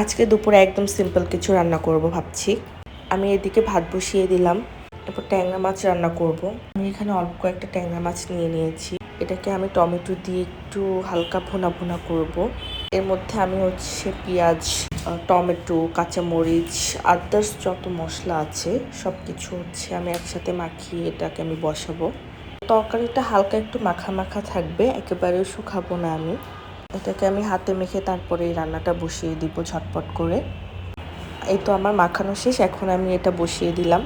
আজকে দুপুরে একদম সিম্পল কিছু রান্না করব ভাবছি। আমি এদিকে ভাত বসিয়ে দিলাম। এরপর ট্যাংরা মাছ রান্না করব। আমি এখানে অল্প কয়েকটা ট্যাংরা মাছ নিয়ে নিয়েছি। এটাকে আমি টমেটো দিয়ে একটু হালকা ভুনা ভুনা করব। এর মধ্যে আমি পেঁয়াজ, টমেটো, কাঁচামরিচ, আদার্স যত মশলা আছে সব কিছু আমি একসাথে মাখিয়ে এটাকে আমি বসাবো। তরকারিটা হালকা একটু মাখা মাখা থাকবে, একেবারে শুকাবো না আমি। এটাকে আমি হাতে মেখে তারপরে এই রান্নাটা বসিয়ে দিব ঝটপট করে। এই তো আমার মাখানো শেষ, এখন আমি এটা বসিয়ে দিলাম।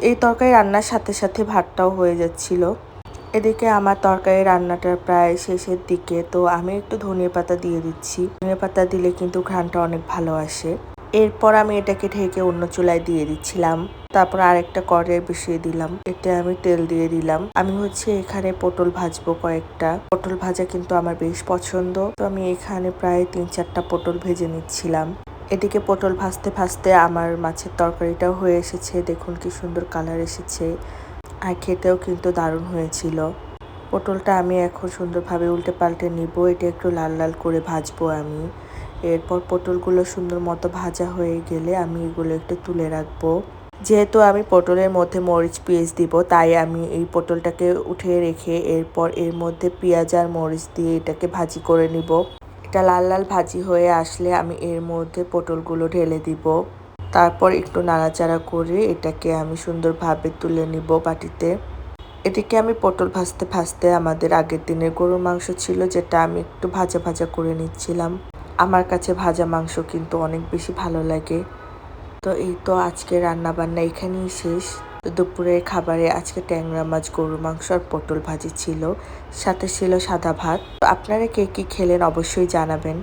এই তরকারি রান্নার সাথে সাথে ভাতটাও হয়ে যাচ্ছিল। এদিকে আমার তরকারি রান্নাটা প্রায় শেষের দিকে, তো আমি একটু ধনিয়া পাতা দিয়ে দিচ্ছি। ধনিয়া পাতা দিলে কিন্তু ঘ্রাণটা অনেক ভালো আসে। এরপর আমি এটাকে ঢেকে অন্য চুলায় দিয়ে দিচ্ছিলাম। তারপর আরেকটা কড়াই বসিয়ে দিলাম, এতে আমি তেল দিয়ে দিলাম। আমি এখানে পটল ভাজবো কয়েকটা। পটল ভাজা কিন্তু আমার বেশ পছন্দ, তো আমি এখানে প্রায় 3-4টা পটল ভেজে নিচ্ছিলাম। এদিকে পটল ভাজতে ভাজতে আমার মাছের তরকারিটাও হয়ে এসেছে। দেখুন কি সুন্দর কালার এসেছে, আর খেতেও কিন্তু দারুণ হয়েছিল। পটলটা আমি এখন সুন্দরভাবে উল্টে পাল্টে নিব। এটা একটু লাল লাল করে ভাজবো আমি। এরপর পটলগুলো সুন্দর মতো ভাজা হয়ে গেলে আমি এগুলো একটু তুলে রাখবো। যেহেতু আমি পটলের মধ্যে মরিচ পেঁয়াজ দিব, তাই আমি এই পটলটাকে উঠিয়ে রেখে এরপর এর মধ্যে পেঁয়াজ আর মরিচ দিয়ে এটাকে ভাজি করে নিব। এটা লাল লাল ভাজি হয়ে আসলে আমি এর মধ্যে পটলগুলো ঢেলে দিব। তারপর একটু নাড়াচাড়া করে এটাকে আমি সুন্দরভাবে তুলে নিব বাটিতে। এদিকে আমি পটল ভাজতে ভাজতে আমাদের আগের দিনের গরুর মাংস ছিল, যেটা আমি একটু ভাজা ভাজা করে নিচ্ছিলাম। আমার কাছে ভাজা মাংস কিন্তু অনেক বেশি ভালো লাগে। তো এই তো আজকে রান্না বান্না এখানেই শেষ। দুপুরের খাবারে আজকে ট্যাংরা মাছ, গরুর মাংস আর পটল ভাজি ছিল, সাথে ছিল সাদা ভাত। তো আপনারা কে কি খেলেন অবশ্যই জানাবেন।